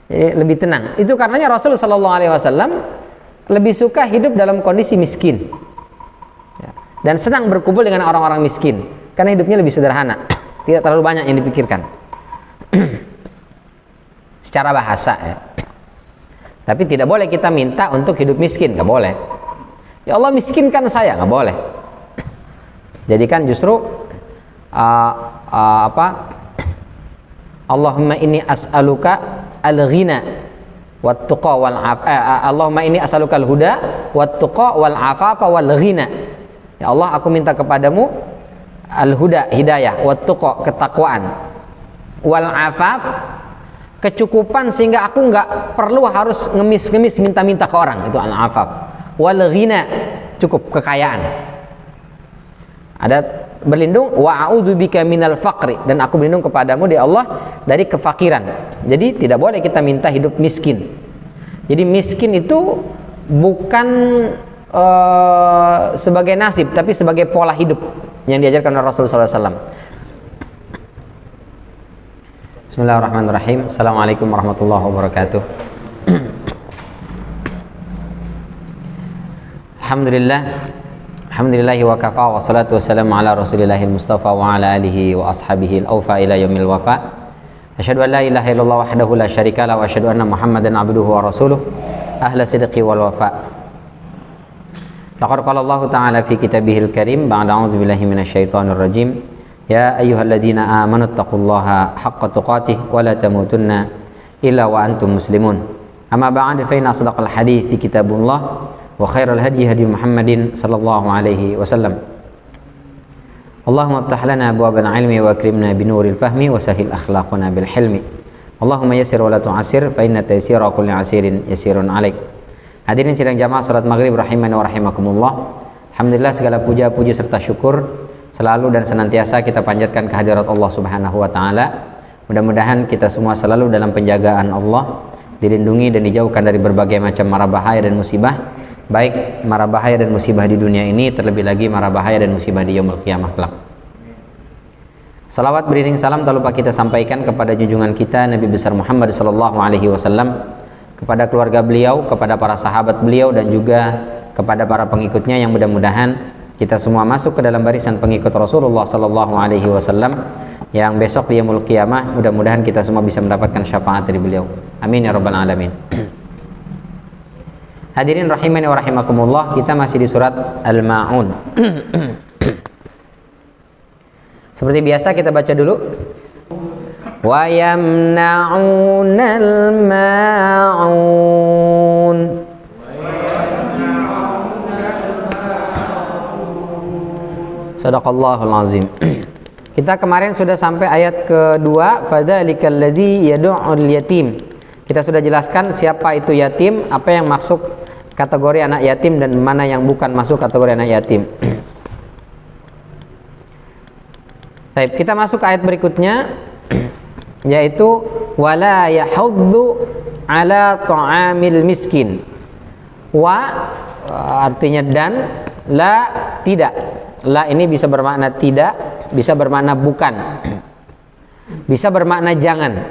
Jadi lebih tenang. Itu karenanya Rasulullah SAW lebih suka hidup dalam kondisi miskin, ya, dan senang berkumpul dengan orang-orang miskin, karena hidupnya lebih sederhana, tidak terlalu banyak yang dipikirkan. Secara bahasa ya. Tapi tidak boleh kita minta untuk hidup miskin, nggak boleh. Ya Allah miskinkan saya, nggak boleh. Jadi kan justru Allahumma inni as'aluka al-ghina wat-tuqa wal Allahumma inni as'aluka al-huda wat-tuqa wal afafa wal ghina. Ya Allah, aku minta kepadamu al-huda, hidayah, wat-tuqa, ketakwaan, wal afaf, kecukupan sehingga aku nggak perlu harus ngemis-ngemis minta-minta ke orang, itu al-afaf, wal ghina, cukup, kekayaan. Ada berlindung, wa a'udzubika minal faqri, dan aku berlindung kepadamu di Allah dari kefakiran. Jadi tidak boleh kita minta hidup miskin. Jadi miskin itu bukan sebagai nasib, tapi sebagai pola hidup yang diajarkan oleh Rasulullah SAW. Bismillahirrahmanirrahim. Assalamualaikum warahmatullahi wabarakatuh. Alhamdulillahi wa kafa wa salatu wassalamu ala rasulillahil mustafa wa ala alihi wa ashabihi al-awfa ila yaumil wafa. Asyhadu an la ilaha illallah wahdahu la syarika la wa asyhadu anna Muhammadan abduhu wa rasuluh ahla sidqi wal wafa. Laqad qala Allah ta'ala fi kitabihil karim ba'da a'udzu billahi minasyaitonir rajim. Ya ayyuhalladzina amanu taqullaha haqqa tuqatih wa la tamutunna illa wa antum muslimun. Amma ba'd fa inna asdaqal hadithi kitabullah wa khairal hadi hadi Muhammadin sallallahu alaihi wasallam. Allahumma iftah lana abwaabal ilmi wa akrimna binuril fahmi wa sahhil akhlaqana bil hilmi. Allahumma yassir wa la tu'assir fa inna taysira kulli 'asirin yasirun 'alaik. Hadirin sidang jamaah salat maghrib rahimani wa rahimakumullah. Alhamdulillah, segala puja puji serta syukur selalu dan senantiasa kita panjatkan kehadirat Allah Subhanahu wa taala. Mudah-mudahan kita semua selalu dalam penjagaan Allah, dilindungi dan dijauhkan dari berbagai macam mara bahaya dan musibah, baik mara bahaya dan musibah di dunia ini, terlebih lagi mara bahaya dan musibah di yaumul qiyamah kelak. Salawat beriring salam tak lupa kita sampaikan kepada junjungan kita Nabi besar Muhammad sallallahu alaihi wasallam, kepada keluarga beliau, kepada para sahabat beliau, dan juga kepada para pengikutnya, yang mudah-mudahan kita semua masuk ke dalam barisan pengikut Rasulullah sallallahu alaihi wasallam yang besok di yaumul qiyamah mudah-mudahan kita semua bisa mendapatkan syafaat dari beliau. Amin ya rabbal alamin. Hadirin rahimani wa rahimakumullah, kita masih di surat Al-Ma'un. Seperti biasa kita baca dulu. Wa yamna'unal ma'un. Sadaqallahul azim. Kita kemarin sudah sampai ayat kedua, fadzalikal ladzi yad'ul yatim. Kita sudah jelaskan siapa itu yatim, apa yang masuk kategori anak yatim dan mana yang bukan masuk kategori anak yatim. Baik, kita masuk ke ayat berikutnya, yaitu wala yahuddu ala ta'amil miskin. Wa artinya dan, la tidak. La ini bisa bermakna tidak, bisa bermakna bukan, bisa bermakna jangan,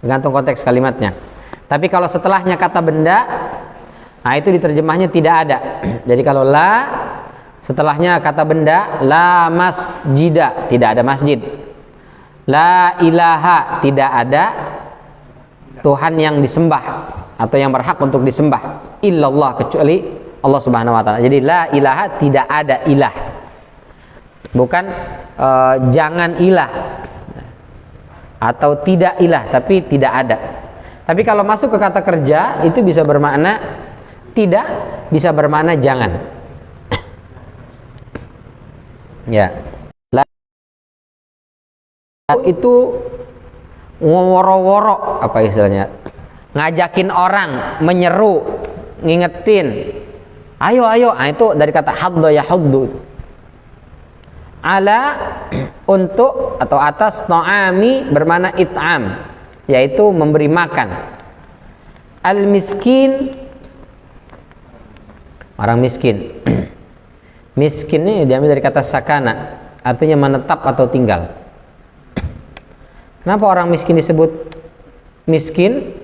tergantung konteks kalimatnya. Tapi kalau setelahnya kata benda, nah itu diterjemahnya tidak ada. Jadi kalau la setelahnya kata benda, la masjida, tidak ada masjid. La ilaha, tidak ada Tuhan yang disembah atau yang berhak untuk disembah, illallah, kecuali Allah Subhanahu wa taala. Jadi la ilaha, tidak ada ilah. Bukan jangan ilah atau tidak ilah, tapi tidak ada. Tapi kalau masuk ke kata kerja itu bisa bermakna tidak, bisa bermakna jangan. Ya. La itu woro-woro, apa istilahnya? Ngajakin orang, menyeru, ngingetin. Ayo, ayo. Nah, itu dari kata hadda yahuddu itu. Ala, untuk atau atas, ta'ami bermakna it'am, yaitu memberi makan. Al-miskin, orang miskin. Miskin ini diambil dari kata sakana, artinya menetap atau tinggal. Kenapa orang miskin disebut miskin?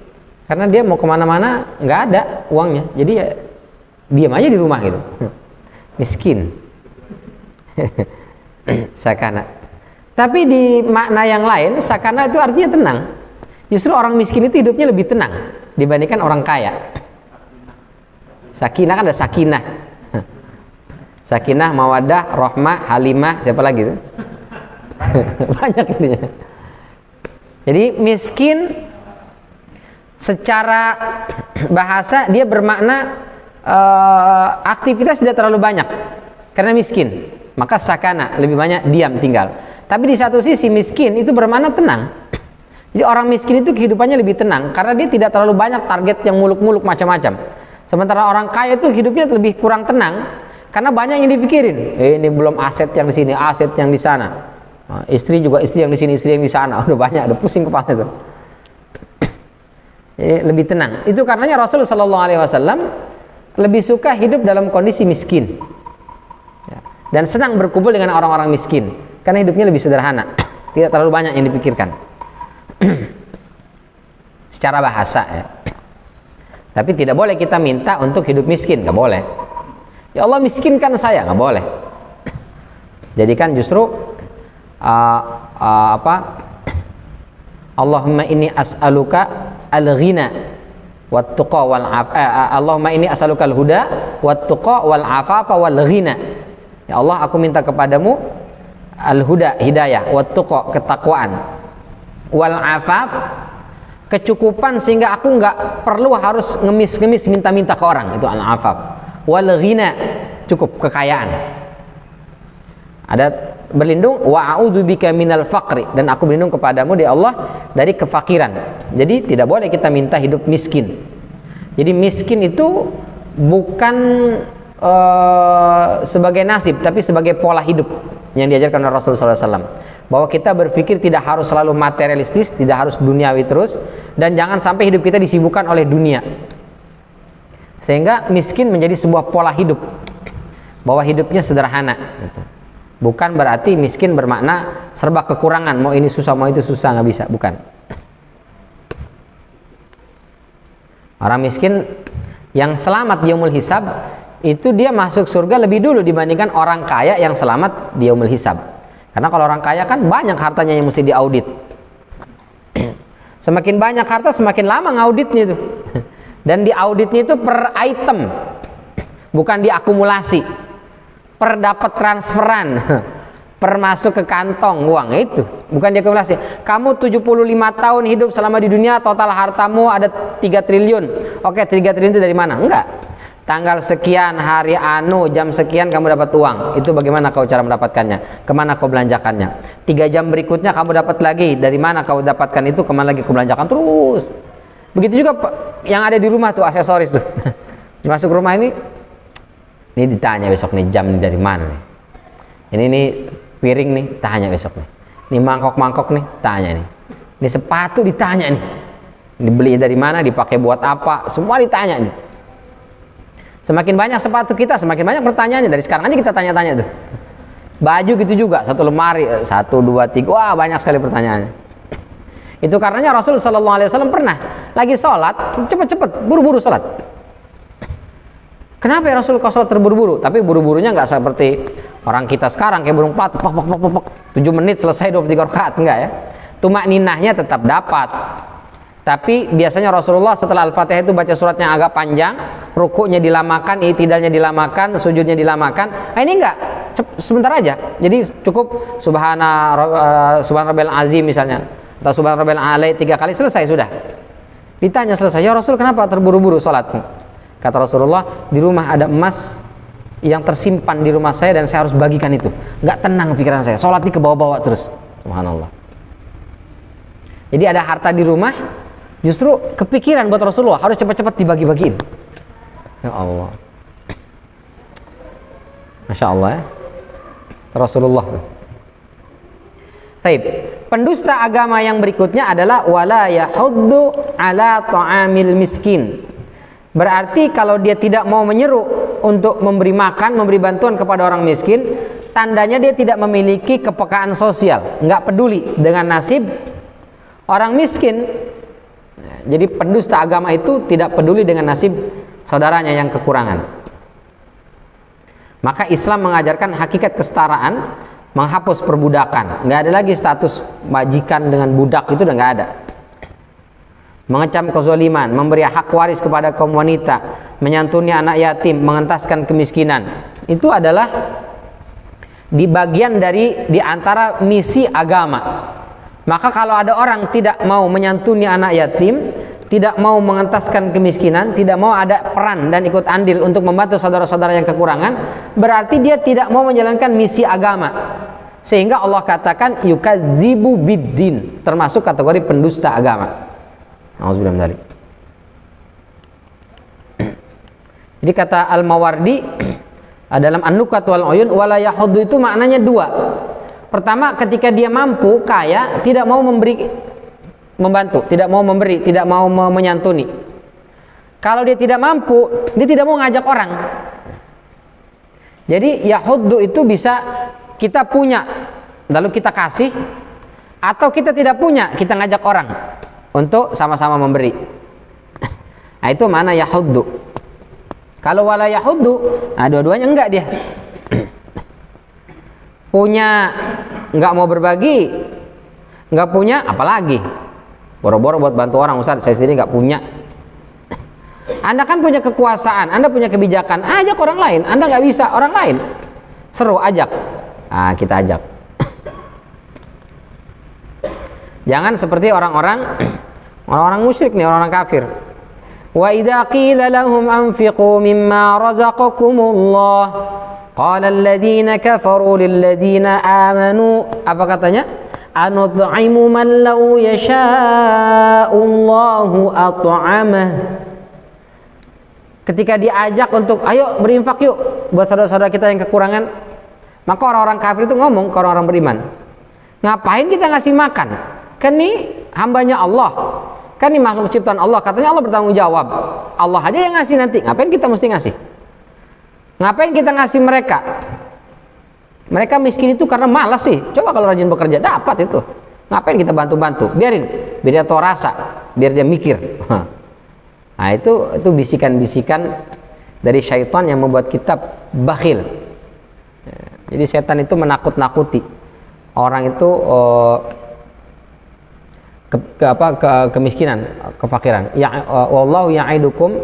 Karena dia mau kemana-mana nggak ada uangnya, jadi ya diam aja di rumah gitu. Miskin. Sakana. Tapi di makna yang lain, sakana itu artinya tenang. Justru orang miskin itu hidupnya lebih tenang dibandingkan orang kaya. Sakinah kan ada sakinah. Sakinah, mawaddah, rahmah, halimah, siapa lagi tuh? Banyak ini. Jadi miskin secara bahasa dia bermakna aktivitas tidak terlalu banyak karena miskin. Maka sakana, lebih banyak diam tinggal. Tapi di satu sisi miskin itu bermakna tenang. Jadi orang miskin itu kehidupannya lebih tenang karena dia tidak terlalu banyak target yang muluk-muluk macam-macam. Sementara orang kaya itu hidupnya lebih kurang tenang karena banyak yang dipikirin. Ini belum aset yang di sini, aset yang di sana. Nah, istri juga, istri yang di sini, istri yang di sana. Udah banyak, udah pusing kepala itu. Jadi lebih tenang. Itu karenanya Rasulullah SAW lebih suka hidup dalam kondisi miskin. Dan senang berkumpul dengan orang-orang miskin karena hidupnya lebih sederhana, tidak terlalu banyak yang dipikirkan. Secara bahasa ya. Tapi tidak boleh kita minta untuk hidup miskin, nggak boleh. Ya Allah miskinkan saya, nggak boleh. Jadi kan justru Allahumma inni as'aluka al-ghina wat tuqa wal Allahumma inni as'aluka al-huda wat tuqa wal afafa wal ghina. Ya Allah, aku minta kepadamu al-huda, hidayah, wat tuqa, ketakwaan, wal afaf, kecukupan sehingga aku nggak perlu harus ngemis-ngemis minta-minta ke orang, itu al-afaf, wal ghina, cukup, kekayaan. Ada berlindung, wa a'udzubika minal faqri, dan aku berlindung kepadamu di Allah dari kefakiran. Jadi tidak boleh kita minta hidup miskin. Jadi miskin itu bukan sebagai nasib, tapi sebagai pola hidup yang diajarkan oleh Rasulullah SAW. Bahwa kita berpikir tidak harus selalu materialistis, tidak harus duniawi terus, dan jangan sampai hidup kita disibukkan oleh dunia. Sehingga miskin menjadi sebuah pola hidup, bahwa hidupnya sederhana. Bukan berarti miskin bermakna serba kekurangan, mau ini susah, mau itu susah, nggak bisa, bukan. Orang miskin yang selamat di yaumul hisab itu dia masuk surga lebih dulu dibandingkan orang kaya yang selamat di yaumul hisab. Karena kalau orang kaya kan banyak hartanya yang mesti diaudit. Semakin banyak harta semakin lama ngauditnya itu. Dan diauditnya itu per item, bukan diakumulasi. Per dapat transferan, per masuk ke kantong uang, itu bukan diakumulasi. Kamu 75 tahun hidup selama di dunia, total hartamu ada 3 triliun. Oke, 3 triliun itu dari mana? Enggak. Tanggal sekian, hari anu, jam sekian kamu dapat uang. Itu bagaimana kau cara mendapatkannya? Kemana kau belanjakannya? 3 jam berikutnya kamu dapat lagi. Dari mana kau dapatkan itu? Kemana lagi kau belanjakan? Terus. Begitu juga yang ada di rumah tuh, aksesoris tuh. Masuk rumah ini ditanya besok nih, jam ini dari mana nih? Ini nih piring nih, tanya besok nih. Ini mangkok-mangkok nih, tanya nih. Ini sepatu ditanya nih. Dibeli dari mana, dipakai buat apa? Semua ditanya nih. Semakin banyak sepatu kita, semakin banyak pertanyaannya. Dari sekarang aja kita tanya-tanya tuh. Baju gitu juga, satu lemari, 1, 2, 3, wah banyak sekali pertanyaannya. Itu karenanya Rasul SAW pernah lagi sholat, cepet-cepet, buru-buru sholat. Kenapa ya Rasul kau sholat terburu-buru? Tapi buru-burunya nggak seperti orang kita sekarang kayak burung pat, 7 menit selesai 23 rakaat, enggak ya. Tumak ninahnya tetap dapat. Tapi biasanya Rasulullah setelah Al-Fatihah itu baca surat yang agak panjang, rukuknya dilamakan, i'tidalnya dilamakan, sujudnya dilamakan. Nah, ini enggak, sebentar aja. Jadi cukup subhana rabbil azim misalnya, atau subhana rabbil a'la 3 kali, selesai sudah. Ditanya selesai, ya Rasul kenapa terburu-buru sholatmu? Kata Rasulullah, di rumah ada emas yang tersimpan di rumah saya dan saya harus bagikan itu. Enggak tenang pikiran saya, sholat ini ke bawah-bawah terus. Subhanallah. Jadi ada harta di rumah, justru kepikiran buat Rasulullah harus cepat-cepat dibagi-bagiin. Ya Allah, Masya Allah ya, Rasulullah. Baik, pendusta agama yang berikutnya adalah wala yahuddu ala ta'amil miskin. Berarti kalau dia tidak mau menyeru untuk memberi makan, memberi bantuan kepada orang miskin, tandanya dia tidak memiliki kepekaan sosial, nggak peduli dengan nasib orang miskin. Jadi pendusta agama itu tidak peduli dengan nasib saudaranya yang kekurangan. Maka Islam mengajarkan hakikat kesetaraan, menghapus perbudakan. Nggak ada lagi status majikan dengan budak, itu udah nggak ada. Mengecam kezaliman, memberi hak waris kepada kaum wanita, menyantuni anak yatim, mengentaskan kemiskinan. Itu adalah di bagian di antara misi agama. Maka kalau ada orang tidak mau menyantuni anak yatim, tidak mau mengentaskan kemiskinan, tidak mau ada peran dan ikut andil untuk membantu saudara-saudara yang kekurangan, berarti dia tidak mau menjalankan misi agama. Sehingga Allah katakan yukadzibu biddin, termasuk kategori pendusta agama. Nauzubillah min dzalik. Jadi kata Al-Mawardi dalam An-Nukat wal Uyun, wala yahuddu itu maknanya dua. Pertama, ketika dia mampu, kaya, tidak mau membantu, tidak mau memberi, tidak mau menyantuni. Kalau dia tidak mampu, dia tidak mau ngajak orang. Jadi yahuddu itu bisa kita punya, lalu kita kasih, atau kita tidak punya, kita ngajak orang untuk sama-sama memberi. Nah, itu mana yahuddu. Kalau wala yahuddu, nah dua-duanya enggak dia. Punya nggak mau berbagi, nggak punya apalagi boro-boro buat bantu orang. Ustaz, saya sendiri nggak punya. Anda kan punya kekuasaan, Anda punya kebijakan, ajak orang lain. Anda nggak bisa, orang lain seru ajak, kita ajak. Jangan seperti orang-orang musyrik nih, orang-orang kafir. Wa idza qila lahum anfiqu mimma razaqakumullah qala alladziina kafaru lilladziina aamanu, apa katanya? Anut'imu man law yasha'ullahu at'amah. Ketika diajak untuk ayo berinfak yuk buat saudara-saudara kita yang kekurangan, maka orang-orang kafir itu ngomong ke orang-orang beriman, ngapain kita ngasih makan? Kan ini hambanya Allah, kan ini makhluk ciptaan Allah, katanya Allah bertanggung jawab, Allah aja yang ngasih nanti, ngapain kita mesti ngasih? Ngapain kita ngasih mereka? Mereka miskin itu karena malas sih. Coba kalau rajin bekerja dapat itu. Ngapain kita bantu-bantu? Biarin, biar dia tahu rasa, biar dia mikir. Nah itu bisikan-bisikan dari syaitan yang membuat kita bakhil. Jadi setan itu menakut-nakuti orang itu kemiskinan, kefakiran. Ya wallahu ya'idukum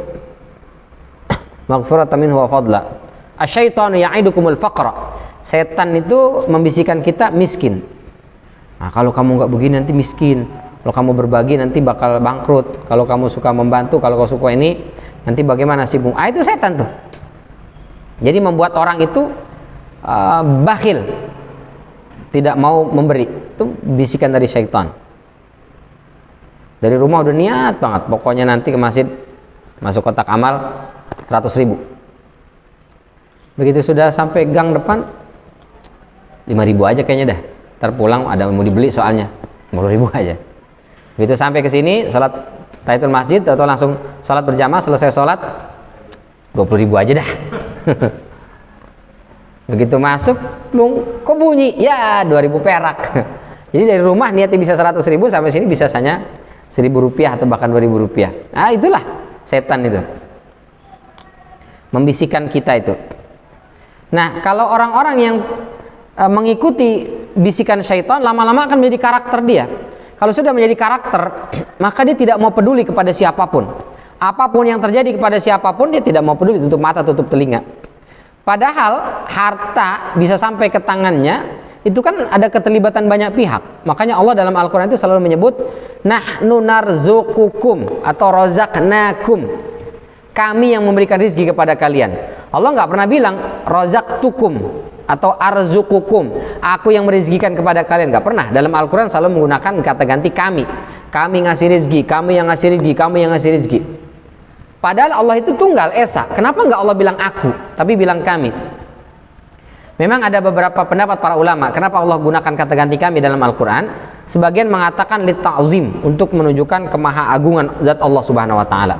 maghfiratan minhu wa fadla. Asyaitanu ya'idukumul faqra. Setan itu membisikkan kita miskin. Nah, kalau kamu nggak begini nanti miskin. Kalau kamu berbagi nanti bakal bangkrut. Kalau kamu suka membantu, kalau kamu suka ini nanti bagaimana nasibmu? Itu setan tuh. Jadi membuat orang itu bakhil, tidak mau memberi. Itu bisikan dari syaitan. Dari rumah udah niat banget, pokoknya nanti ke masjid masuk kotak amal 100.000. Begitu sudah sampai gang depan 5.000 aja kayaknya dah. Ntar pulang ada mau dibeli soalnya 50.000 aja. Begitu sampai ke sini salat tahiyatul masjid atau langsung salat berjamaah, selesai salat 20.000 aja dah. Begitu masuk, kok bunyi? Ya 2.000 perak. Jadi dari rumah niatnya bisa 100.000, sampai sini bisa hanya 1.000 rupiah atau bahkan 2.000 rupiah. Nah itulah setan itu, membisikkan kita itu. Nah kalau orang-orang yang mengikuti bisikan syaitan, lama-lama akan menjadi karakter dia. Kalau sudah menjadi karakter, maka dia tidak mau peduli kepada siapapun. Apapun yang terjadi kepada siapapun, dia tidak mau peduli, tutup mata, tutup telinga. Padahal harta bisa sampai ke tangannya, itu kan ada keterlibatan banyak pihak. Makanya Allah dalam Al-Quran itu selalu menyebut nahnu narzuqukum atau rozaqnakum, kami yang memberikan rizki kepada kalian. Allah nggak pernah bilang rozaqtukum atau arzuqukum, aku yang merizkikan kepada kalian. Nggak pernah. Dalam Al-Quran selalu menggunakan kata ganti kami. Kami ngasih rizki, kami yang ngasih rizki, kami yang ngasih rizki. Padahal Allah itu tunggal esa. Kenapa nggak Allah bilang aku, tapi bilang kami? Memang ada beberapa pendapat para ulama kenapa Allah gunakan kata ganti kami dalam Al-Quran. Sebagian mengatakan lita'zim, untuk menunjukkan kemahaagungan zat Allah Subhanahu wa taala.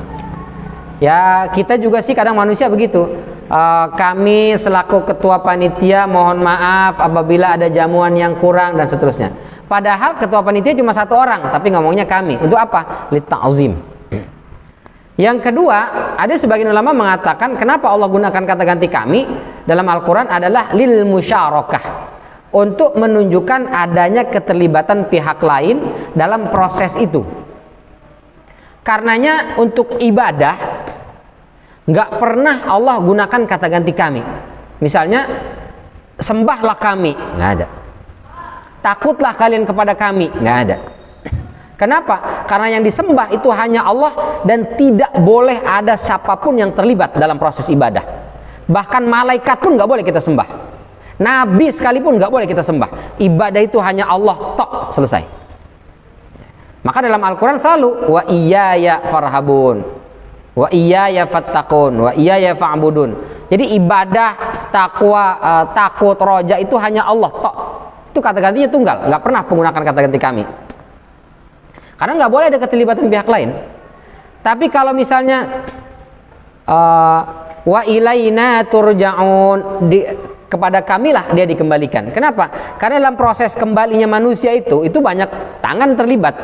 Ya kita juga sih kadang manusia begitu. Kami selaku ketua panitia mohon maaf apabila ada jamuan yang kurang dan seterusnya. Padahal ketua panitia cuma satu orang, tapi ngomongnya kami. Untuk apa? Litta'zim. Yang kedua, ada sebagian ulama mengatakan kenapa Allah gunakan kata ganti kami dalam Al-Quran adalah lil musyarakah, untuk menunjukkan adanya keterlibatan pihak lain dalam proses itu. Karenanya untuk ibadah nggak pernah Allah gunakan kata ganti kami. Misalnya sembahlah kami, nggak ada. Takutlah kalian kepada kami, nggak ada. Kenapa? Karena yang disembah itu hanya Allah dan tidak boleh ada siapapun yang terlibat dalam proses ibadah. Bahkan malaikat pun nggak boleh kita sembah. Nabi sekalipun nggak boleh kita sembah. Ibadah itu hanya Allah, tok, selesai. Maka dalam Al-Quran selalu wa iyaya farhabun, wa iyaya fattaqun, wa iyaya fa'budun. Jadi ibadah, takwa, takut, roja itu hanya Allah, tok. Itu kata gantinya tunggal, nggak pernah menggunakan kata ganti kami. Karena nggak boleh ada keterlibatan pihak lain. Tapi kalau misalnya wa ilaina turja'un, kepada kamilah dia dikembalikan. Kenapa? Karena dalam proses kembalinya manusia itu banyak tangan terlibat.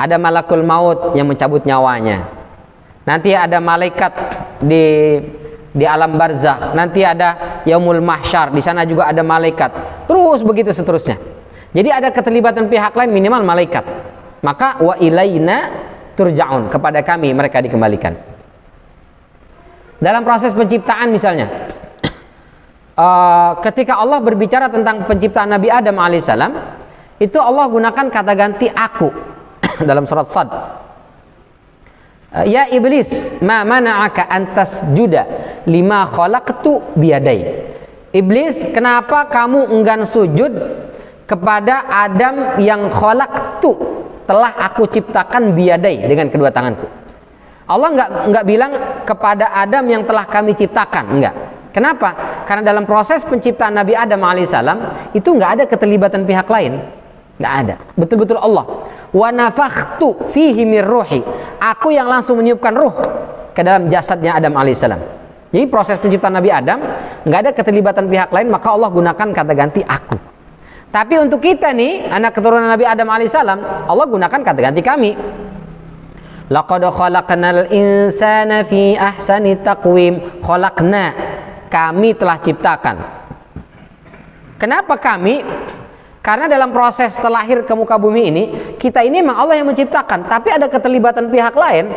Ada malakul maut yang mencabut nyawanya. Nanti ada malaikat di alam barzakh. Nanti ada yaumul mahsyar. Di sana juga ada malaikat. Terus begitu seterusnya. Jadi ada keterlibatan pihak lain, minimal malaikat. Maka wa ilaina turja'un, kepada kami mereka dikembalikan. Dalam proses penciptaan misalnya, ketika Allah berbicara tentang penciptaan Nabi Adam alaihissalam, itu Allah gunakan kata ganti aku dalam surat Sad. Ya iblis, ma mana'aka antas juda lima khalaqtu biyadai. Iblis, kenapa kamu enggan sujud kepada Adam yang khalaqtu, telah aku ciptakan biyadai, dengan kedua tanganku. Allah enggak bilang kepada Adam yang telah kami ciptakan, enggak. Kenapa? Karena dalam proses penciptaan Nabi Adam alaihissalam itu enggak ada keterlibatan pihak lain, enggak ada. Betul-betul Allah. Wa nafakhtu fihi mir ruhi, aku yang langsung meniupkan ruh ke dalam jasadnya Adam alaihissalam. Jadi proses penciptaan Nabi Adam enggak ada keterlibatan pihak lain, maka Allah gunakan kata ganti aku. Tapi untuk kita nih, anak keturunan Nabi Adam alaihissalam, Allah gunakan kata ganti kami. Laqad khalaqnal insana fi ahsani taqwim. Khalaqna, kami telah ciptakan. Kenapa kami? Karena dalam proses terlahir ke muka bumi ini, kita ini memang Allah yang menciptakan, tapi ada keterlibatan pihak lain.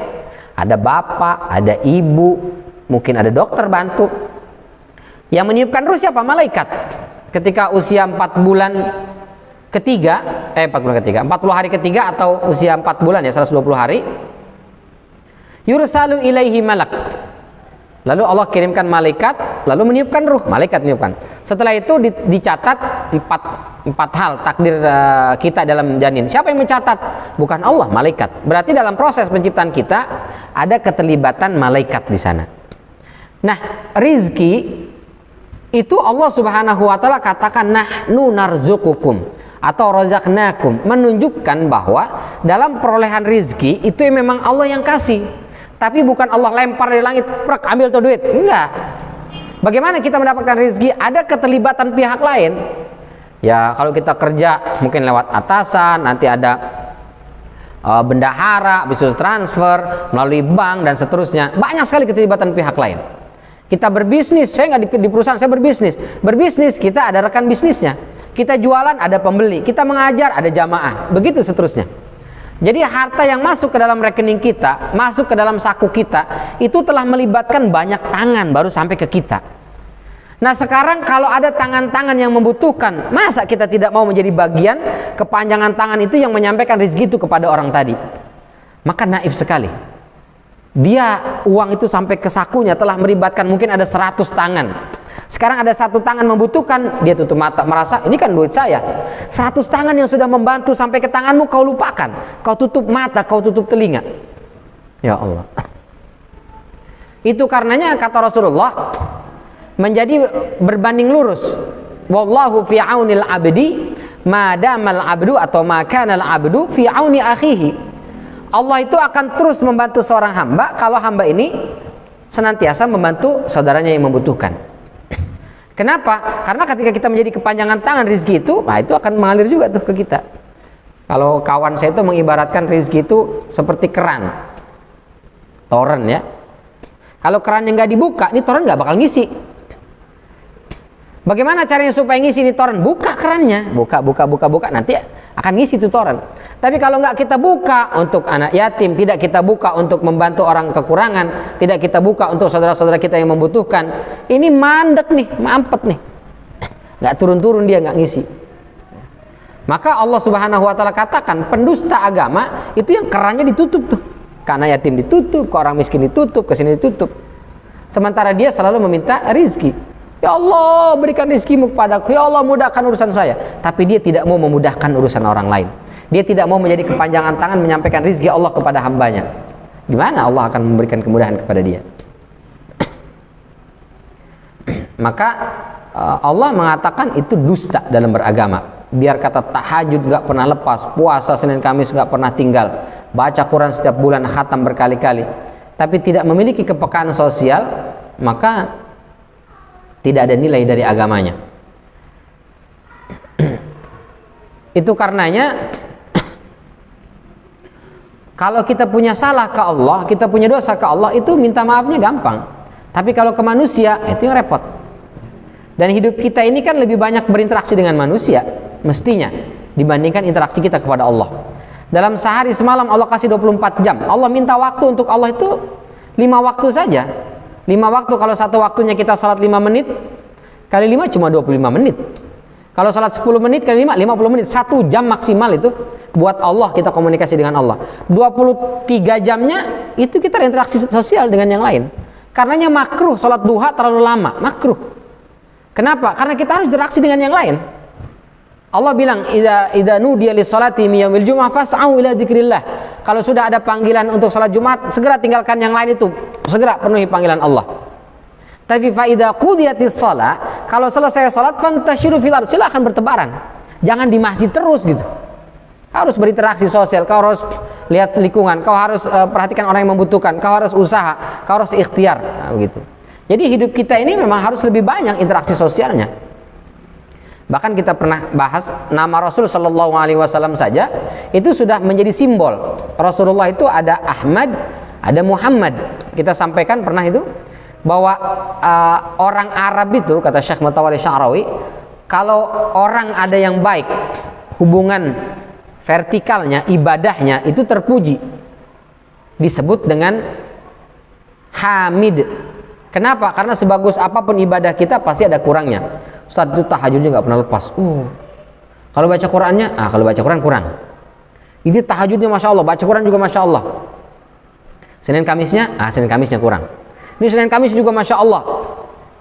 Ada bapak, ada ibu, mungkin ada dokter bantu. Yang meniupkan ruh siapa? Malaikat. Ketika usia 40 hari ketiga atau usia 4 bulan ya, 120 hari, yursalu ilaihi malak, lalu Allah kirimkan malaikat, lalu meniupkan ruh, malaikat meniupkan. Setelah itu dicatat empat hal takdir kita dalam janin. Siapa yang mencatat? Bukan Allah, malaikat. Berarti dalam proses penciptaan kita ada keterlibatan malaikat di sana. Nah, rizki itu Allah subhanahu wa ta'ala katakan nahnu narzukukum atau razaqnakum, menunjukkan bahwa dalam perolehan rizki itu memang Allah yang kasih, tapi bukan Allah lempar dari langit, prak, ambil tuh duit, enggak. Bagaimana kita mendapatkan rizki? Ada keterlibatan pihak lain. Ya kalau kita kerja mungkin lewat atasan, nanti ada bendahara, bisnis transfer melalui bank dan seterusnya. Banyak sekali keterlibatan pihak lain. Kita berbisnis, saya nggak di perusahaan, saya berbisnis kita ada rekan bisnisnya, kita jualan ada pembeli, kita mengajar ada jamaah, begitu seterusnya. Jadi harta yang masuk ke dalam rekening kita, masuk ke dalam saku kita, itu telah melibatkan banyak tangan baru sampai ke kita. Nah sekarang kalau ada tangan-tangan yang membutuhkan, masa kita tidak mau menjadi bagian kepanjangan tangan itu yang menyampaikan rezeki itu kepada orang tadi? Maka naif sekali. Dia uang itu sampai ke sakunya telah melibatkan mungkin ada 100 tangan. Sekarang ada 1 tangan membutuhkan, dia tutup mata, merasa ini kan duit saya. 100 tangan yang sudah membantu sampai ke tanganmu kau lupakan. Kau tutup mata, kau tutup telinga. Ya Allah. Itu karenanya kata Rasulullah, menjadi berbanding lurus. Wallahu fi aunil abdi madamal abdu atau makanal abdu fi auni akhihi. Allah itu akan terus membantu seorang hamba kalau hamba ini senantiasa membantu saudaranya yang membutuhkan. Kenapa? Karena ketika kita menjadi kepanjangan tangan rezeki itu, nah itu akan mengalir juga tuh ke kita. Kalau kawan saya itu mengibaratkan rezeki itu seperti keran, toren ya. Kalau kerannya nggak dibuka, ini toren nggak bakal ngisi. Bagaimana caranya supaya ngisi ini toren? Buka kerannya, buka, nanti akan ngisi itu toren. Tapi kalau nggak kita buka untuk anak yatim, tidak kita buka untuk membantu orang kekurangan, tidak kita buka untuk saudara-saudara kita yang membutuhkan, ini mandek nih, mampet nih, nggak turun-turun dia, nggak ngisi. Maka Allah Subhanahu Wa Taala katakan pendusta agama itu yang kerannya ditutup tuh, karena yatim ditutup, ke orang miskin ditutup, ke sini ditutup. Sementara dia selalu meminta rizki. Ya Allah, berikan rizkimu kepadaku. Ya Allah, mudahkan urusan saya. Tapi dia tidak mau memudahkan urusan orang lain. Dia tidak mau menjadi kepanjangan tangan menyampaikan rizki Allah kepada hambanya. Gimana Allah akan memberikan kemudahan kepada dia? Maka Allah mengatakan itu dusta dalam beragama. Biar kata tahajud gak pernah lepas, puasa Senin Kamis gak pernah tinggal, baca Quran setiap bulan, khatam berkali-kali, tapi tidak memiliki kepekaan sosial, maka tidak ada nilai dari agamanya. Itu karenanya kalau kita punya salah ke Allah, kita punya dosa ke Allah, itu minta maafnya gampang. Tapi kalau ke manusia, itu yang repot. Dan hidup kita ini kan lebih banyak berinteraksi dengan manusia, mestinya, dibandingkan interaksi kita kepada Allah. Dalam sehari semalam Allah kasih 24 jam. Allah minta waktu untuk Allah itu 5 waktu saja. 5 waktu, kalau satu waktunya kita salat 5 menit, kali 5 cuma 25 menit. Kalau salat 10 menit kali 5, 50 menit. 1 jam maksimal itu buat Allah, kita komunikasi dengan Allah. 23 jamnya itu kita interaksi sosial dengan yang lain. Karenanya makruh salat duha terlalu lama, makruh. Kenapa? Karena kita harus interaksi dengan yang lain. Allah bilang, idza nudiya lis-salati min yaumil jumu'ah fas'au ila dzikrillah. Kalau sudah ada panggilan untuk salat Jumat, segera tinggalkan yang lain itu. Segera penuhi panggilan Allah. Tapi fa idza qudiyatis shalah, kalau selesai salat fantashiru fil ardh, silakan bertebaran. Jangan di masjid terus gitu. Kau harus berinteraksi sosial, kau harus lihat lingkungan, kau harus perhatikan orang yang membutuhkan, kau harus usaha, kau harus ikhtiar, nah, begitu. Jadi hidup kita ini memang harus lebih banyak interaksi sosialnya. Bahkan kita pernah bahas nama Rasul Shallallahu Alaihi Wasallam saja itu sudah menjadi simbol. Rasulullah itu ada Ahmad, ada Muhammad. Kita sampaikan pernah itu bahwa orang Arab itu, kata Syekh Mutawalli Sya'rawi, kalau orang ada yang baik, hubungan vertikalnya, ibadahnya itu terpuji, disebut dengan Hamid. Kenapa? Karena sebagus apapun ibadah kita pasti ada kurangnya. Ustaz, itu tahajudnya nggak pernah lepas. Kalau baca Qurannya, kalau baca Quran kurang. Ini tahajudnya masya Allah, baca Quran juga masya Allah. Senin Kamisnya, Senin Kamisnya kurang. Ini Senin Kamis juga masya Allah.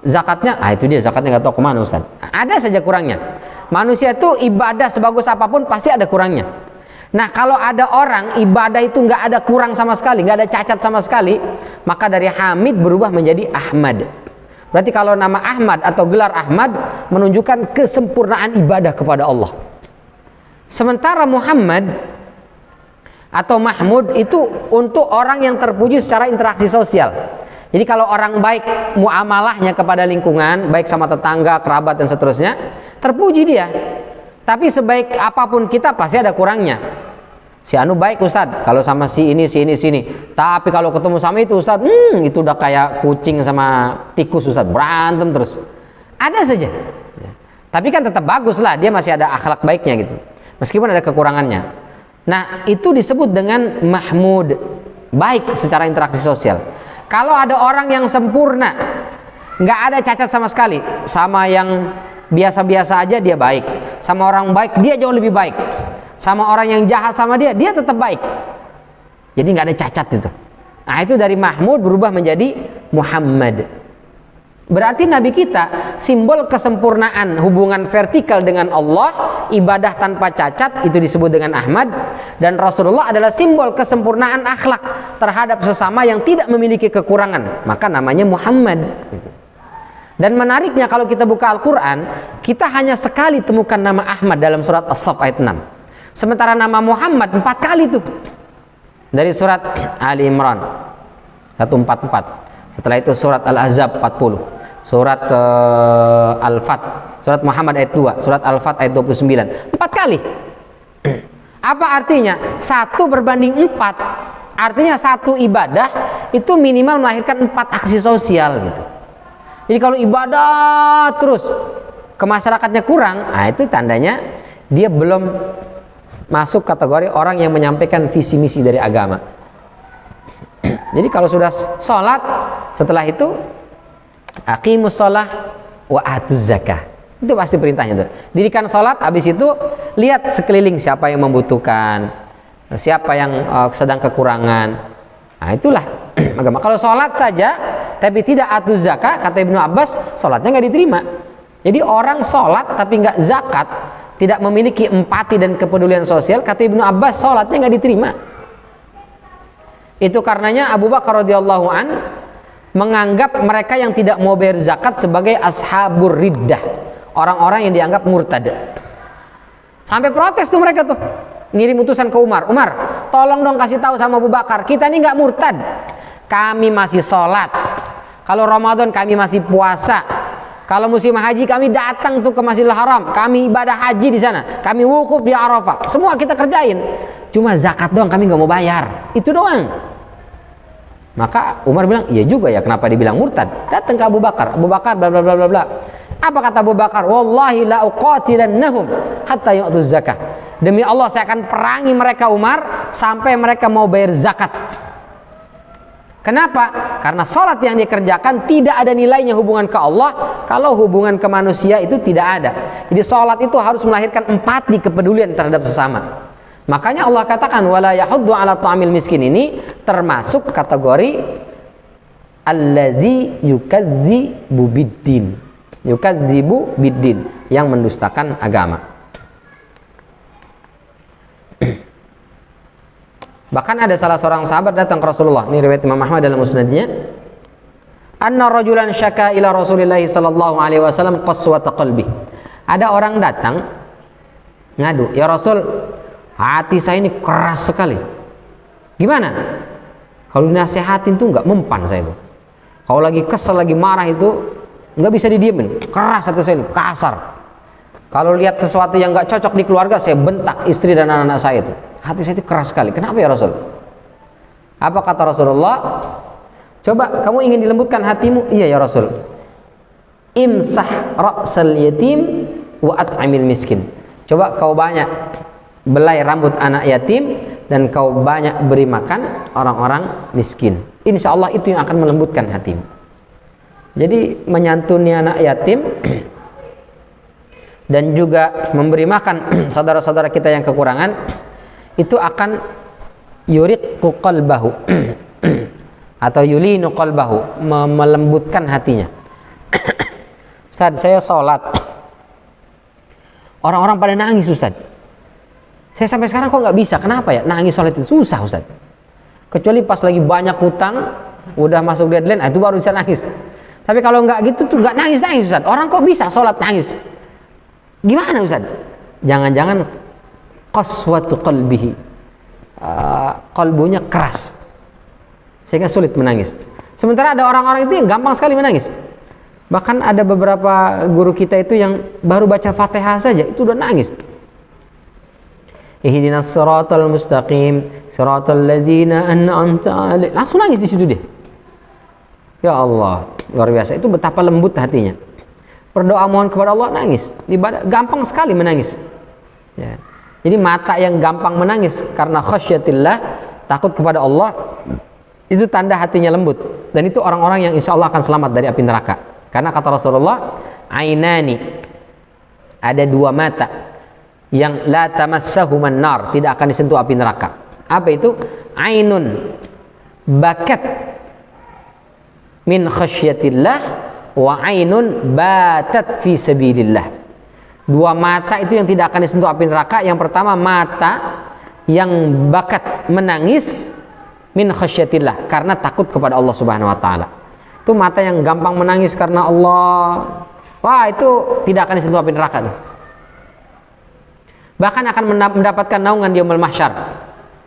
Zakatnya, itu dia zakatnya nggak tahu kemana Ustaz. Ada saja kurangnya. Manusia itu ibadah sebagus apapun pasti ada kurangnya. Nah, kalau ada orang ibadah itu nggak ada kurang sama sekali, nggak ada cacat sama sekali, maka dari Hamid berubah menjadi Ahmad. Berarti kalau nama Ahmad atau gelar Ahmad menunjukkan kesempurnaan ibadah kepada Allah. Sementara Muhammad atau Mahmud itu untuk orang yang terpuji secara interaksi sosial. Jadi kalau orang baik muamalahnya kepada lingkungan, baik sama tetangga, kerabat dan seterusnya, terpuji dia. Tapi sebaik apapun kita pasti ada kurangnya. Si anu baik Ustaz, kalau sama si ini. Tapi kalau ketemu sama itu Ustaz, itu udah kayak kucing sama tikus Ustaz, berantem terus. Ada saja. Tapi kan tetap bagus lah, dia masih ada akhlak baiknya gitu. Meskipun ada kekurangannya. Nah, itu disebut dengan Mahmud, baik secara interaksi sosial. Kalau ada orang yang sempurna, nggak ada cacat sama sekali, sama yang biasa-biasa aja dia baik, sama orang baik dia jauh lebih baik, sama orang yang jahat sama dia tetap baik, jadi nggak ada cacat itu. Nah, itu dari Mahmud berubah menjadi Muhammad. Berarti Nabi kita simbol kesempurnaan hubungan vertikal dengan Allah, ibadah tanpa cacat, itu disebut dengan Ahmad. Dan Rasulullah adalah simbol kesempurnaan akhlak terhadap sesama yang tidak memiliki kekurangan, maka namanya Muhammad. Dan menariknya kalau kita buka Al-Quran, kita hanya sekali temukan nama Ahmad dalam surat As-Saff ayat 6. Sementara nama Muhammad 4 kali tuh. Dari surat Ali Imran 144. Setelah itu surat Al-Ahzab 40. Surat Al-Fat, surat Muhammad ayat 2, surat Al-Fat ayat 29. 4 kali. Apa artinya? 1/4. Artinya satu ibadah itu minimal melahirkan 4 aksi sosial gitu. Jadi kalau ibadah terus ke masyarakatnya kurang, nah itu tandanya dia belum masuk kategori orang yang menyampaikan visi misi dari agama. Jadi kalau sudah sholat, setelah itu aqimus sholah wa atuz zakah. Itu pasti perintahnya tuh. Dirikan sholat, habis itu lihat sekeliling siapa yang membutuhkan, siapa yang sedang kekurangan. Nah itulah agama. Kalau sholat saja tapi tidak atuz zakah, kata Ibnu Abbas, sholatnya nggak diterima. Jadi orang sholat tapi nggak zakat, tidak memiliki empati dan kepedulian sosial, kata Ibnu Abbas, sholatnya nggak diterima. Itu karenanya Abu Bakar radhiyallahu an menganggap mereka yang tidak mau bayar zakat sebagai ashabur riddah, orang-orang yang dianggap murtad. Sampai protes tuh mereka tuh, ngirim utusan ke Umar, tolong dong kasih tahu sama Abu Bakar, kita ini nggak murtad, kami masih sholat, kalau Ramadan kami masih puasa, kalau musim haji kami datang tuh ke Masjidil Haram, kami ibadah haji di sana, kami wukuf di Arafah, semua kita kerjain, cuma zakat doang kami nggak mau bayar, itu doang. Maka Umar bilang, iya juga ya, kenapa dibilang murtad? Datang ke Abu Bakar bla bla bla bla bla. Apa kata Abu Bakar? Wallahi la uqatilannahum hatta yu'tuz zakah. Demi Allah saya akan perangi mereka Umar sampai mereka mau bayar zakat. Kenapa? Karena sholat yang dikerjakan tidak ada nilainya hubungan ke Allah, kalau hubungan ke manusia itu tidak ada. Jadi sholat itu harus melahirkan empati, kepedulian terhadap sesama. Makanya Allah katakan wala yahuddu ala ta'amil miskin, ini termasuk kategori allazi yukadzibu biddin. Yukadzibu biddin, yang mendustakan agama. Bahkan ada salah seorang sahabat datang ke Rasulullah, ini riwayat Imam Ahmad dalam musnadnya, anna rajulan syaka ila Rasulillah sallallahu alaihi wasallam qaswata qalbi. Ada orang datang ngadu, ya Rasul, hati saya ini keras sekali. Gimana? Kalau dinasehatin tuh nggak mempan saya itu. Kalau lagi kesel, lagi marah itu nggak bisa didiemin. Keras hati saya, kasar. Kalau lihat sesuatu yang nggak cocok di keluarga, saya bentak istri dan anak-anak saya itu. Hati saya itu keras sekali. Kenapa ya Rasul? Apa kata Rasulullah? Coba kamu ingin dilembutkan hatimu? Iya ya Rasul. Imsah ra'sal yatim wa at'amil miskin. Coba kau banyak belai rambut anak yatim dan kau banyak beri makan orang-orang miskin. Insya Allah itu yang akan melembutkan hatimu. Jadi menyantuni anak yatim dan juga memberi makan saudara-saudara kita yang kekurangan, itu akan yuriqu qalbahu atau yulinu qalbahu, melembutkan hatinya. Ustaz, saya sholat, orang-orang pada nangis Ustaz. Saya sampai sekarang kok nggak bisa. Kenapa ya? Nangis sholat itu susah Ustaz. Kecuali pas lagi banyak hutang, udah masuk deadline, itu baru bisa nangis. Tapi kalau nggak gitu tuh nggak nangis Ustaz. Orang kok bisa sholat nangis? Gimana Ustaz? Jangan-jangan qaswatu qalbihi, kalbunya keras sehingga sulit menangis. Sementara ada orang-orang itu yang gampang sekali menangis. Bahkan ada beberapa guru kita itu yang baru baca Fatihah saja itu udah nangis. Ihdinas siratal mustaqim, siratal ladzina an'amta 'alaihim. Langsung nangis di situ dia. Ya Allah, luar biasa. Itu betapa lembut hatinya. Berdoa mohon kepada Allah nangis. Ibadah gampang sekali menangis. Ya. Jadi mata yang gampang menangis karena khasyatillah, takut kepada Allah, itu tanda hatinya lembut. Dan itu orang-orang yang insya Allah akan selamat dari api neraka. Karena kata Rasulullah, ainani, ada dua mata yang la tamassahuman nar, tidak akan disentuh api neraka. Apa itu? Ainun bakat min khasyatillah wa ainun batat fi sabilillah. Dua mata itu yang tidak akan disentuh api neraka. Yang pertama, mata yang bakat menangis min khasyatillah, karena takut kepada Allah Subhanahu wa taala. Itu mata yang gampang menangis karena Allah. Wah, itu tidak akan disentuh api neraka tuh. Bahkan akan mendapatkan naungan di yaumul mahsyar.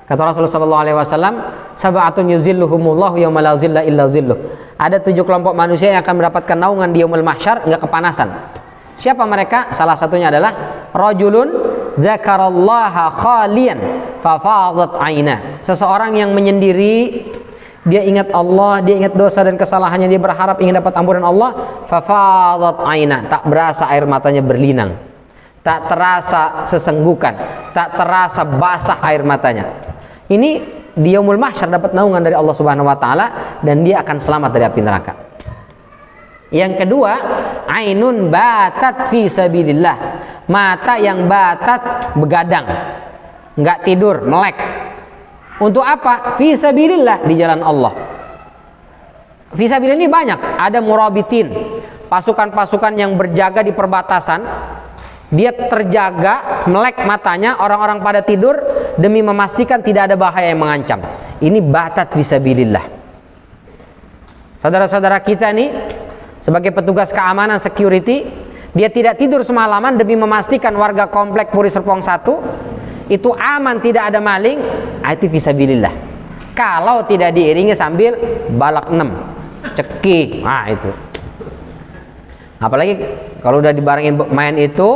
Kata Rasulullah sallallahu alaihi wasallam, sab'atun yuzilluhumullahu yauma la zilla illa zilluh. Ada 7 kelompok manusia yang akan mendapatkan naungan di yaumul mahsyar, enggak kepanasan. Siapa mereka? Salah satunya adalah rajulun dzakarallaha khalian fafadat aina. Seseorang yang menyendiri, dia ingat Allah, dia ingat dosa dan kesalahannya, dia berharap ingin dapat ampunan Allah, fafadat aina, tak berasa air matanya berlinang, tak terasa sesenggukan, tak terasa basah air matanya. Ini di yaumul mahsyar dapat naungan dari Allah Subhanahu wa taala dan dia akan selamat dari api neraka. Yang kedua, ainun batat fi sabilillah, mata yang batat begadang, enggak tidur, melek. Untuk apa? Fi sabilillah, di jalan Allah. Fi sabilillah ini banyak, ada murabitin, pasukan-pasukan yang berjaga di perbatasan. Dia terjaga, melek matanya, orang-orang pada tidur demi memastikan tidak ada bahaya yang mengancam. Ini batat fi sabilillah. Saudara-saudara kita nih sebagai petugas keamanan security, dia tidak tidur semalaman demi memastikan warga komplek Puri Serpong 1 itu aman, tidak ada maling. Itu fisabilillah. Kalau tidak diiringi sambil balak 6 cekik, itu. Apalagi kalau udah dibarengin main itu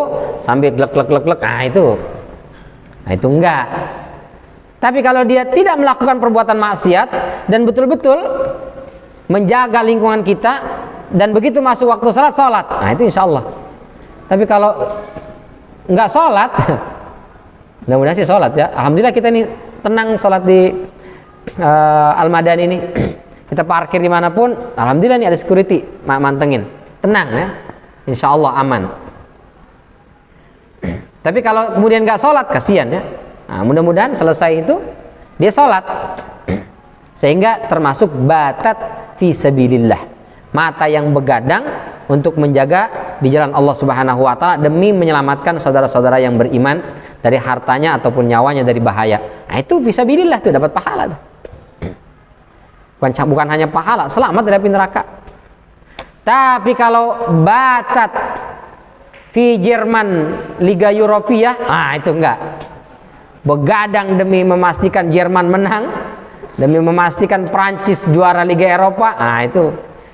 sambil glek, itu enggak. Tapi kalau dia tidak melakukan perbuatan maksiat dan betul-betul menjaga lingkungan kita, dan begitu masuk waktu sholat, itu insya Allah. Tapi kalau nggak sholat, mudah-mudahan sih sholat ya. Alhamdulillah kita ini tenang sholat di Al-Madani ini. Kita parkir dimanapun, alhamdulillah ini ada security mantengin, tenang ya. Insya Allah aman. Tapi kalau kemudian nggak sholat, kasihan ya. Mudah-mudahan selesai itu dia sholat, sehingga termasuk batat fi sabilillah, mata yang begadang untuk menjaga di jalan Allah Subhanahu wa taala demi menyelamatkan saudara-saudara yang beriman dari hartanya ataupun nyawanya dari bahaya. Itu fisabilillah tuh, dapat pahala tuh. Bukan hanya pahala, selamat dari api neraka. Tapi kalau batat fi Jerman Liga Europia, itu enggak. Begadang demi memastikan Jerman menang, demi memastikan Prancis juara Liga Eropa, itu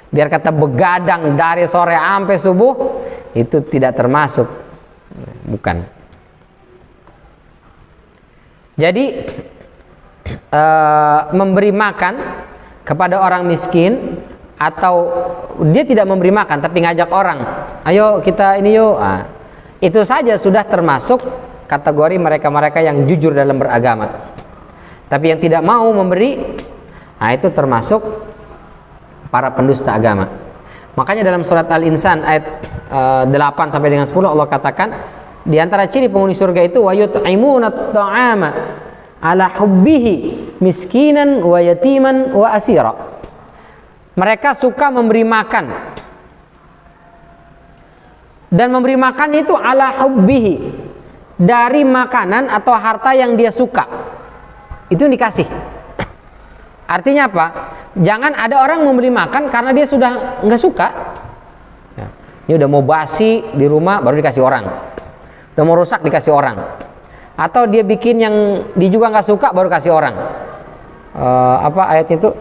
biar kata begadang dari sore sampai subuh, itu tidak termasuk, bukan. Jadi memberi makan kepada orang miskin, atau dia tidak memberi makan tapi ngajak orang, ayo kita ini yuk, itu saja sudah termasuk kategori mereka-mereka yang jujur dalam beragama. Tapi yang tidak mau memberi, itu termasuk para pendusta agama. Makanya dalam surat Al-Insan ayat 8 sampai dengan 10 Allah katakan, di antara ciri penghuni surga itu wa yut'imuna at-ta'ama ala hubbihi miskinan wa yatiman wa asira. Mereka suka memberi makan, dan memberi makan itu ala hubbihi, dari makanan atau harta yang dia suka, itu dikasih. Artinya apa? Jangan ada orang membeli makan karena dia sudah nggak suka. Ini udah mau basi di rumah baru dikasih orang, udah mau rusak dikasih orang, atau dia bikin yang dia juga nggak suka baru kasih orang. Apa ayat itu?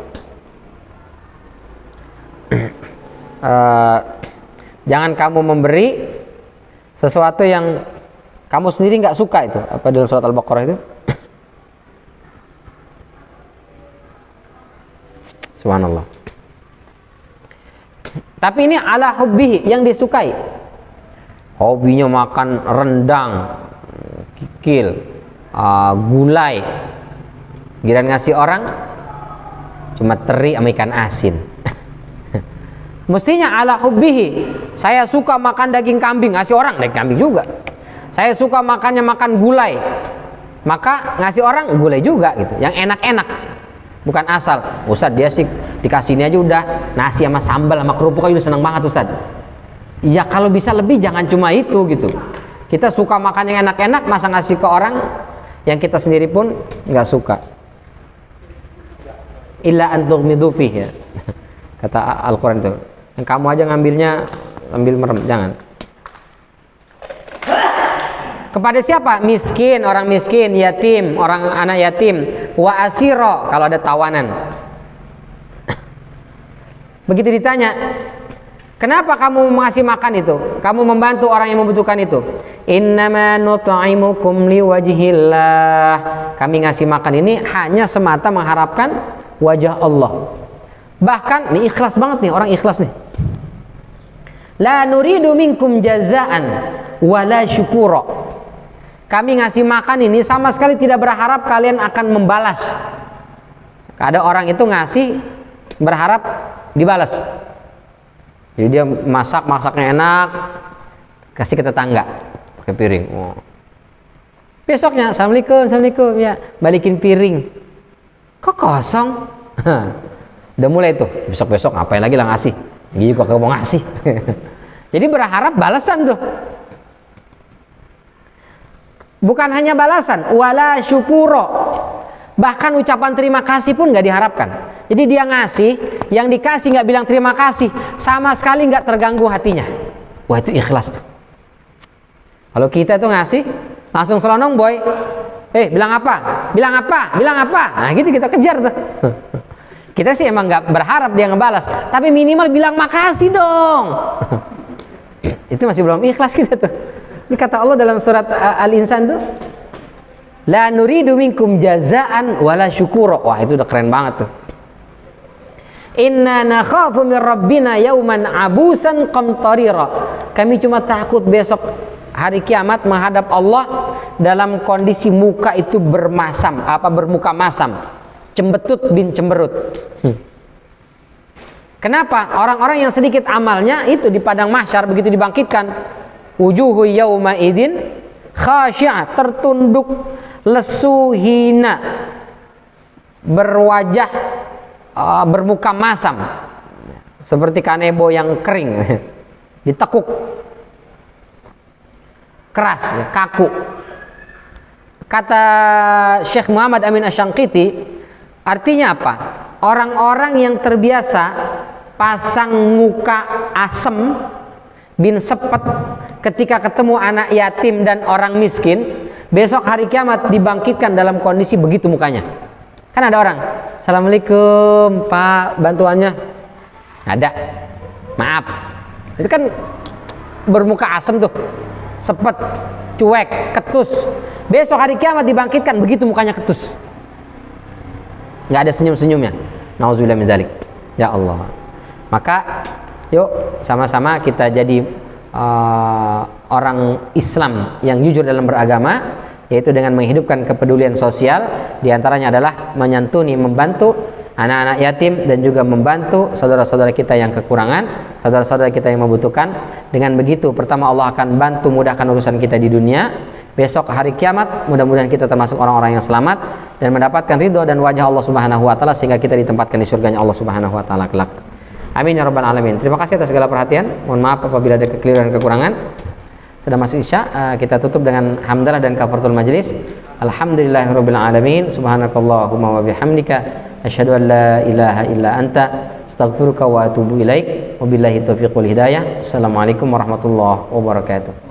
Jangan kamu memberi sesuatu yang kamu sendiri nggak suka, itu apa dalam surat Al-Baqarah itu? Subhanallah. Tapi ini ala hubbihi, yang disukai. Hobinya makan rendang, kikil, gulai. Giliran ngasih orang cuma teri sama ikan asin. Mestinya ala hubbihi, saya suka makan daging kambing, ngasih orang daging kambing juga. Saya suka makannya makan gulai, maka ngasih orang gulai juga gitu, yang enak-enak. Bukan asal, Ustadz dia sih dikasih ini aja udah nasi sama sambal sama kerupuk aja udah seneng banget Ustadz. Ya kalau bisa lebih jangan cuma itu gitu. Kita suka makan yang enak-enak, masa ngasih ke orang yang kita sendiri pun nggak suka. Illa antum midufih ya. Kata Al-Quran itu. Yang kamu aja ngambilnya sambil merem, jangan. Kepada siapa? Miskin, orang miskin, yatim, orang anak yatim, wa asiro, kalau ada tawanan. Begitu ditanya, Kenapa kamu ngasih makan itu? Kamu membantu orang yang membutuhkan itu. Innama nut'imukum liwajhillah. Kami ngasih makan ini hanya semata mengharapkan wajah Allah. Bahkan ini ikhlas banget nih, orang ikhlas nih. La nuridu minkum jazaan wala syukura. Kami ngasih makan ini sama sekali tidak berharap kalian akan membalas. Ada orang itu ngasih berharap dibalas. Jadi dia masaknya enak, kasih ke tetangga pakai piring. Oh. Besoknya assalamualaikum, ya balikin piring. Kok kosong? Udah mulai tuh, besok ngapain lagi lah ngasih? Gitu kok mau ngasih. Jadi berharap balasan tuh. Bukan hanya balasan, wala syukuro. Bahkan ucapan terima kasih pun nggak diharapkan. Jadi dia ngasih, yang dikasih nggak bilang terima kasih, sama sekali nggak terganggu hatinya. Wah, itu ikhlas tuh. Kalau kita tuh ngasih, langsung selonong boy. Bilang apa? Nah gitu kita kejar tuh. Kita sih emang nggak berharap dia ngebalas, tapi minimal bilang makasih dong. Itu masih belum ikhlas kita tuh. Ini kata Allah dalam surat Al-Insan tuh, la nuridu minkum jazaan wala syukura. Wah, itu udah keren banget tuh. Inna nakhafu min rabbina yauman abusan qamtarira. Kami cuma takut besok hari kiamat menghadap Allah dalam kondisi muka itu bermuka masam, cembetut bin cemberut. Kenapa? Orang-orang yang sedikit amalnya itu di padang mahsyar begitu dibangkitkan, wujuhu yauma idin khasyi'ah, tertunduk, lesu, hina, berwajah bermuka masam seperti kanebo yang kering, ditekuk, keras, kaku. Kata Syekh Muhammad Amin Asy-Syangqiti, artinya apa? Orang-orang yang terbiasa pasang muka asem bin sepet ketika ketemu anak yatim dan orang miskin, besok hari kiamat dibangkitkan dalam kondisi begitu mukanya. Kan ada orang, assalamualaikum pak, bantuannya ada, maaf. Itu kan bermuka asem tuh, sepet, cuek, ketus. Besok hari kiamat dibangkitkan begitu mukanya ketus, nggak ada senyum-senyumnya. Nauzubillah min dzalik. Ya Allah. Maka yuk sama-sama kita jadi orang Islam yang jujur dalam beragama, yaitu dengan menghidupkan kepedulian sosial. Di antaranya adalah menyantuni, membantu anak-anak yatim dan juga membantu saudara-saudara kita yang kekurangan, saudara-saudara kita yang membutuhkan. Dengan begitu, pertama Allah akan bantu mudahkan urusan kita di dunia. Besok hari kiamat mudah-mudahan kita termasuk orang-orang yang selamat dan mendapatkan ridho dan wajah Allah Subhanahu wa taala, sehingga kita ditempatkan di surganya Allah Subhanahu wa taala kelak. Amin ya rabbal alamin. Terima kasih atas segala perhatian. Mohon maaf apabila ada kekeliruan dan kekurangan. Sudah masuk Isya, kita tutup dengan hamdalah dan kafaratul majlis. Alhamdulillahirabbil alamin. Subhanakallahumma wa bihamdika asyhadu an la ilaha illa anta astaghfiruka wa atubu ilaik. Wabillahi taufiq wal hidayah. Assalamualaikum warahmatullahi wabarakatuh.